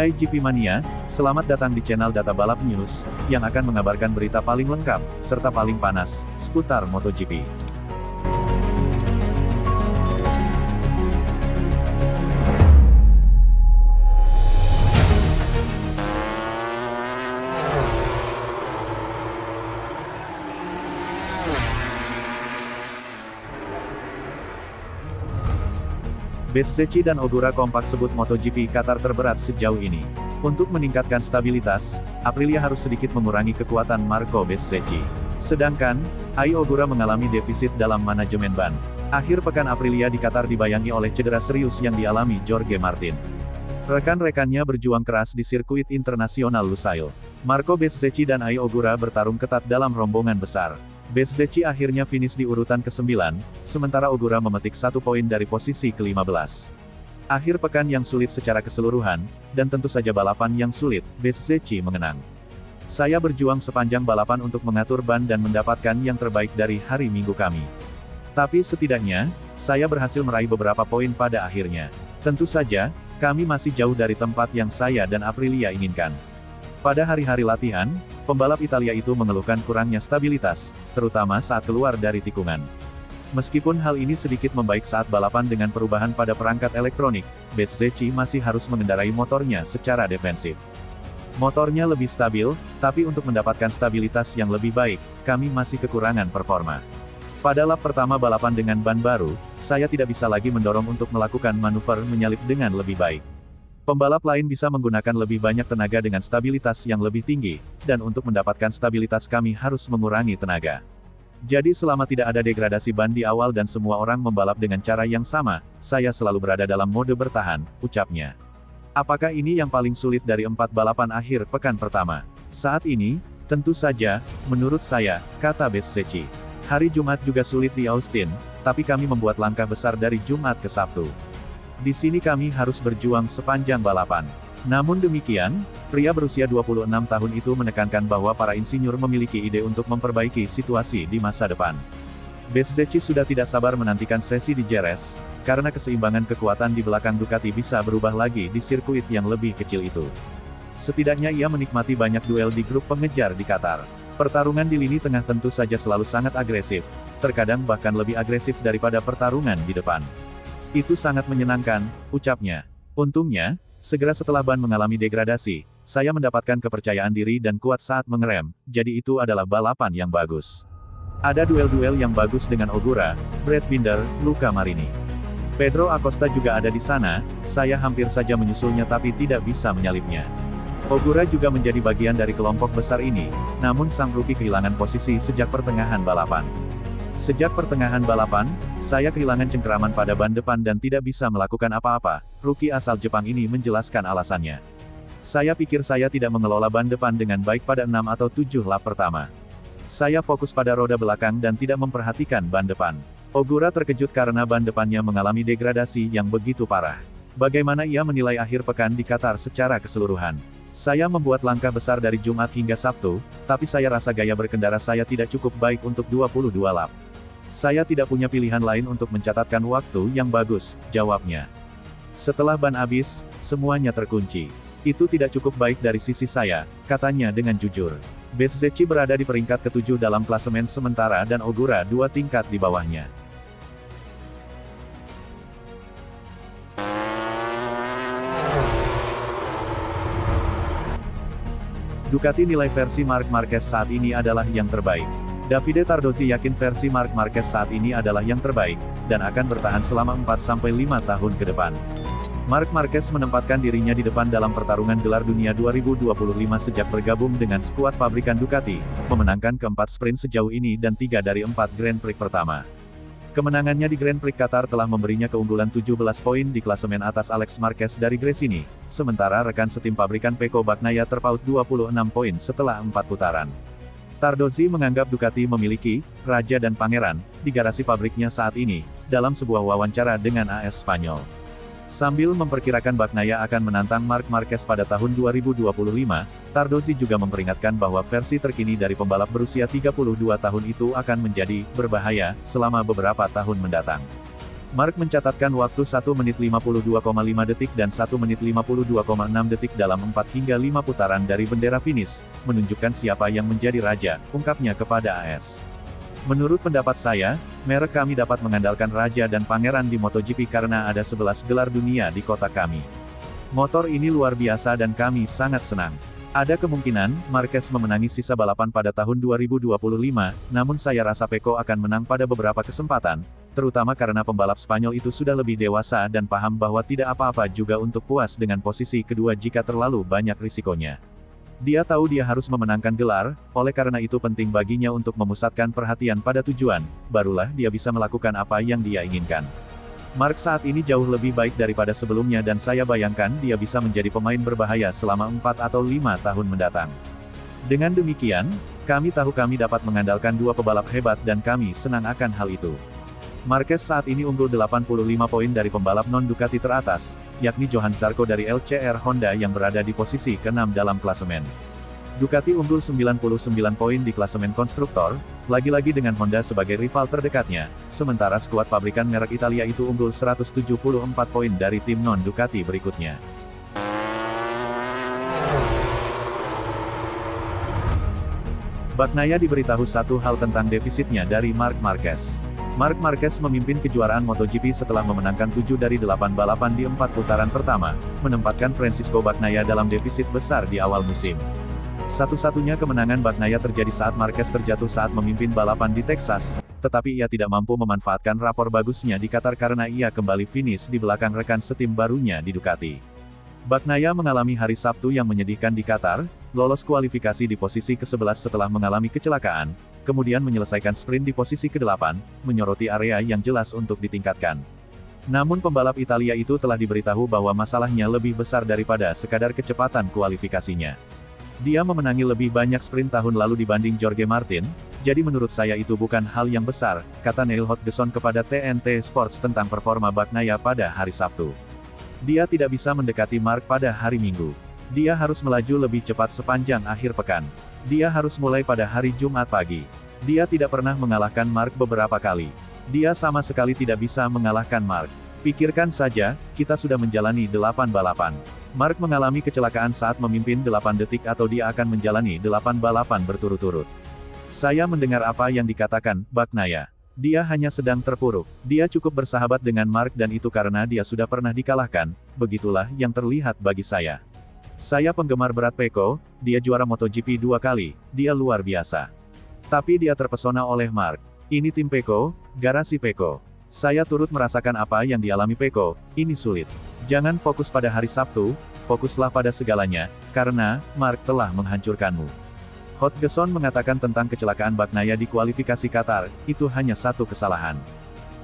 Hai GP Mania, selamat datang di channel Data Balap News, yang akan mengabarkan berita paling lengkap, serta paling panas, seputar MotoGP. Bezzecchi dan Ogura kompak sebut MotoGP Qatar terberat sejauh ini. Untuk meningkatkan stabilitas, Aprilia harus sedikit mengurangi kekuatan Marco Bezzecchi. Sedangkan, Ai Ogura mengalami defisit dalam manajemen ban. Akhir pekan Aprilia di Qatar dibayangi oleh cedera serius yang dialami Jorge Martin. Rekan-rekannya berjuang keras di sirkuit internasional Lusail. Marco Bezzecchi dan Ai Ogura bertarung ketat dalam rombongan besar. Bezzecchi akhirnya finish di urutan ke-9, sementara Ogura memetik 1 poin dari posisi ke-15. Akhir pekan yang sulit secara keseluruhan, dan tentu saja balapan yang sulit, Bezzecchi mengenang. Saya berjuang sepanjang balapan untuk mengatur ban dan mendapatkan yang terbaik dari hari Minggu kami. Tapi setidaknya, saya berhasil meraih beberapa poin pada akhirnya. Tentu saja, kami masih jauh dari tempat yang saya dan Aprilia inginkan. Pada hari-hari latihan, pembalap Italia itu mengeluhkan kurangnya stabilitas, terutama saat keluar dari tikungan. Meskipun hal ini sedikit membaik saat balapan dengan perubahan pada perangkat elektronik, Bezzecchi masih harus mengendarai motornya secara defensif. Motornya lebih stabil, tapi untuk mendapatkan stabilitas yang lebih baik, kami masih kekurangan performa. Pada lap pertama balapan dengan ban baru, saya tidak bisa lagi mendorong untuk melakukan manuver menyalip dengan lebih baik. Pembalap lain bisa menggunakan lebih banyak tenaga dengan stabilitas yang lebih tinggi, dan untuk mendapatkan stabilitas kami harus mengurangi tenaga. Jadi selama tidak ada degradasi ban di awal dan semua orang membalap dengan cara yang sama, saya selalu berada dalam mode bertahan, ucapnya. Apakah ini yang paling sulit dari 4 balapan akhir pekan pertama? Saat ini, tentu saja, menurut saya, kata Bezzecchi. Hari Jumat juga sulit di Austin, tapi kami membuat langkah besar dari Jumat ke Sabtu. Di sini kami harus berjuang sepanjang balapan. Namun demikian, pria berusia 26 tahun itu menekankan bahwa para insinyur memiliki ide untuk memperbaiki situasi di masa depan. Bezzecchi sudah tidak sabar menantikan sesi di Jerez, karena keseimbangan kekuatan di belakang Ducati bisa berubah lagi di sirkuit yang lebih kecil itu. Setidaknya ia menikmati banyak duel di grup pengejar di Qatar. Pertarungan di lini tengah tentu saja selalu sangat agresif, terkadang bahkan lebih agresif daripada pertarungan di depan. Itu sangat menyenangkan, ucapnya. Untungnya, segera setelah ban mengalami degradasi, saya mendapatkan kepercayaan diri dan kuat saat mengerem, jadi itu adalah balapan yang bagus. Ada duel-duel yang bagus dengan Ogura, Brad Binder, Luca Marini. Pedro Acosta juga ada di sana, saya hampir saja menyusulnya tapi tidak bisa menyalipnya. Ogura juga menjadi bagian dari kelompok besar ini, namun sang rookie kehilangan posisi sejak pertengahan balapan. Sejak pertengahan balapan, saya kehilangan cengkeraman pada ban depan dan tidak bisa melakukan apa-apa, rookie asal Jepang ini menjelaskan alasannya. Saya pikir saya tidak mengelola ban depan dengan baik pada 6 atau 7 lap pertama. Saya fokus pada roda belakang dan tidak memperhatikan ban depan. Ogura terkejut karena ban depannya mengalami degradasi yang begitu parah. Bagaimana ia menilai akhir pekan di Qatar secara keseluruhan? Saya membuat langkah besar dari Jumat hingga Sabtu, tapi saya rasa gaya berkendara saya tidak cukup baik untuk 22 lap. Saya tidak punya pilihan lain untuk mencatatkan waktu yang bagus, jawabnya. Setelah ban habis, semuanya terkunci. Itu tidak cukup baik dari sisi saya, katanya dengan jujur. Bezzecchi berada di peringkat ke-7 dalam klasemen sementara dan Ogura 2 tingkat di bawahnya. Ducati nilai versi Marc Marquez saat ini adalah yang terbaik. Davide Tardozzi yakin versi Marc Marquez saat ini adalah yang terbaik, dan akan bertahan selama 4-5 tahun ke depan. Marc Marquez menempatkan dirinya di depan dalam pertarungan gelar dunia 2025 sejak bergabung dengan skuad pabrikan Ducati, memenangkan keempat sprint sejauh ini dan 3 dari 4 Grand Prix pertama. Kemenangannya di Grand Prix Qatar telah memberinya keunggulan 17 poin di klasemen atas Alex Marquez dari Gresini, sementara rekan setim pabrikan Pecco Bagnaia terpaut 26 poin setelah 4 putaran. Tardozzi menganggap Ducati memiliki raja dan pangeran di garasi pabriknya saat ini, dalam sebuah wawancara dengan AS Spanyol. Sambil memperkirakan Bagnaia akan menantang Marc Marquez pada tahun 2025, Tardozzi juga memperingatkan bahwa versi terkini dari pembalap berusia 32 tahun itu akan menjadi berbahaya selama beberapa tahun mendatang. Mark mencatatkan waktu 1 menit 52,5 detik dan 1 menit 52,6 detik dalam 4 hingga 5 putaran dari bendera finish, menunjukkan siapa yang menjadi raja, ungkapnya kepada AS. Menurut pendapat saya, merek kami dapat mengandalkan raja dan pangeran di MotoGP karena ada 11 gelar dunia di kota kami. Motor ini luar biasa dan kami sangat senang. Ada kemungkinan, Marquez memenangi sisa balapan pada tahun 2025, namun saya rasa Pecco akan menang pada beberapa kesempatan, terutama karena pembalap Spanyol itu sudah lebih dewasa dan paham bahwa tidak apa-apa juga untuk puas dengan posisi kedua jika terlalu banyak risikonya. Dia tahu dia harus memenangkan gelar, oleh karena itu penting baginya untuk memusatkan perhatian pada tujuan, barulah dia bisa melakukan apa yang dia inginkan. Mark saat ini jauh lebih baik daripada sebelumnya dan saya bayangkan dia bisa menjadi pemain berbahaya selama 4 atau 5 tahun mendatang. Dengan demikian, kami tahu kami dapat mengandalkan dua pebalap hebat dan kami senang akan hal itu. Marquez saat ini unggul 85 poin dari pembalap non-Ducati teratas, yakni Johan Zarco dari LCR Honda yang berada di posisi ke-6 dalam klasemen. Ducati unggul 99 poin di klasemen konstruktor, lagi-lagi dengan Honda sebagai rival terdekatnya, sementara skuad pabrikan merek Italia itu unggul 174 poin dari tim non-Ducati berikutnya. Bagnaia diberitahu satu hal tentang defisitnya dari Marc Marquez. Marc Marquez memimpin kejuaraan MotoGP setelah memenangkan 7 dari 8 balapan di 4 putaran pertama, menempatkan Francisco Bagnaia dalam defisit besar di awal musim. Satu-satunya kemenangan Bagnaia terjadi saat Marquez terjatuh saat memimpin balapan di Texas, tetapi ia tidak mampu memanfaatkan rapor bagusnya di Qatar karena ia kembali finish di belakang rekan setim barunya di Ducati. Bagnaia mengalami hari Sabtu yang menyedihkan di Qatar, lolos kualifikasi di posisi ke-11 setelah mengalami kecelakaan, kemudian menyelesaikan sprint di posisi ke-8, menyoroti area yang jelas untuk ditingkatkan. Namun pembalap Italia itu telah diberitahu bahwa masalahnya lebih besar daripada sekadar kecepatan kualifikasinya. Dia memenangi lebih banyak sprint tahun lalu dibanding Jorge Martin, jadi menurut saya itu bukan hal yang besar, kata Neil Hodgson kepada TNT Sports tentang performa Bagnaia pada hari Sabtu. Dia tidak bisa mendekati Marc pada hari Minggu. Dia harus melaju lebih cepat sepanjang akhir pekan. Dia harus mulai pada hari Jumat pagi. Dia tidak pernah mengalahkan Marc beberapa kali. Dia sama sekali tidak bisa mengalahkan Marc. Pikirkan saja, kita sudah menjalani 8 balapan. Marc mengalami kecelakaan saat memimpin 8 detik atau dia akan menjalani 8 balapan berturut-turut. Saya mendengar apa yang dikatakan Bagnaia. Dia hanya sedang terpuruk. Dia cukup bersahabat dengan Marc dan itu karena dia sudah pernah dikalahkan, begitulah yang terlihat bagi saya. Saya penggemar berat Pecco, dia juara MotoGP 2 kali, dia luar biasa. Tapi dia terpesona oleh Marc. Ini tim Pecco, garasi Pecco. Saya turut merasakan apa yang dialami Pecco, ini sulit. Jangan fokus pada hari Sabtu, fokuslah pada segalanya, karena Marc telah menghancurkanmu. Hodgson mengatakan tentang kecelakaan Bagnaia di kualifikasi Qatar, itu hanya satu kesalahan.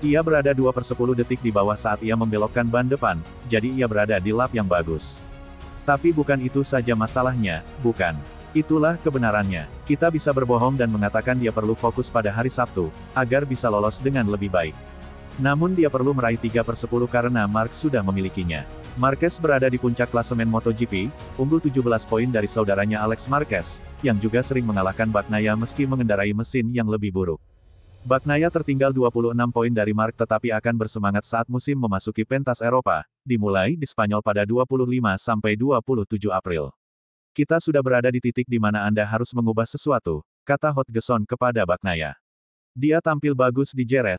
Ia berada 2/10 detik di bawah saat ia membelokkan ban depan, jadi ia berada di lap yang bagus. Tapi bukan itu saja masalahnya, bukan. Itulah kebenarannya. Kita bisa berbohong dan mengatakan dia perlu fokus pada hari Sabtu, agar bisa lolos dengan lebih baik. Namun dia perlu meraih 3/10 karena Marc sudah memilikinya. Marquez berada di puncak klasemen MotoGP, unggul 17 poin dari saudaranya Alex Marquez, yang juga sering mengalahkan Bagnaia meski mengendarai mesin yang lebih buruk. Bagnaia tertinggal 26 poin dari Marc tetapi akan bersemangat saat musim memasuki pentas Eropa, dimulai di Spanyol pada 25–27 April. Kita sudah berada di titik di mana Anda harus mengubah sesuatu, kata Hodgson kepada Bagnaia. Dia tampil bagus di Jerez.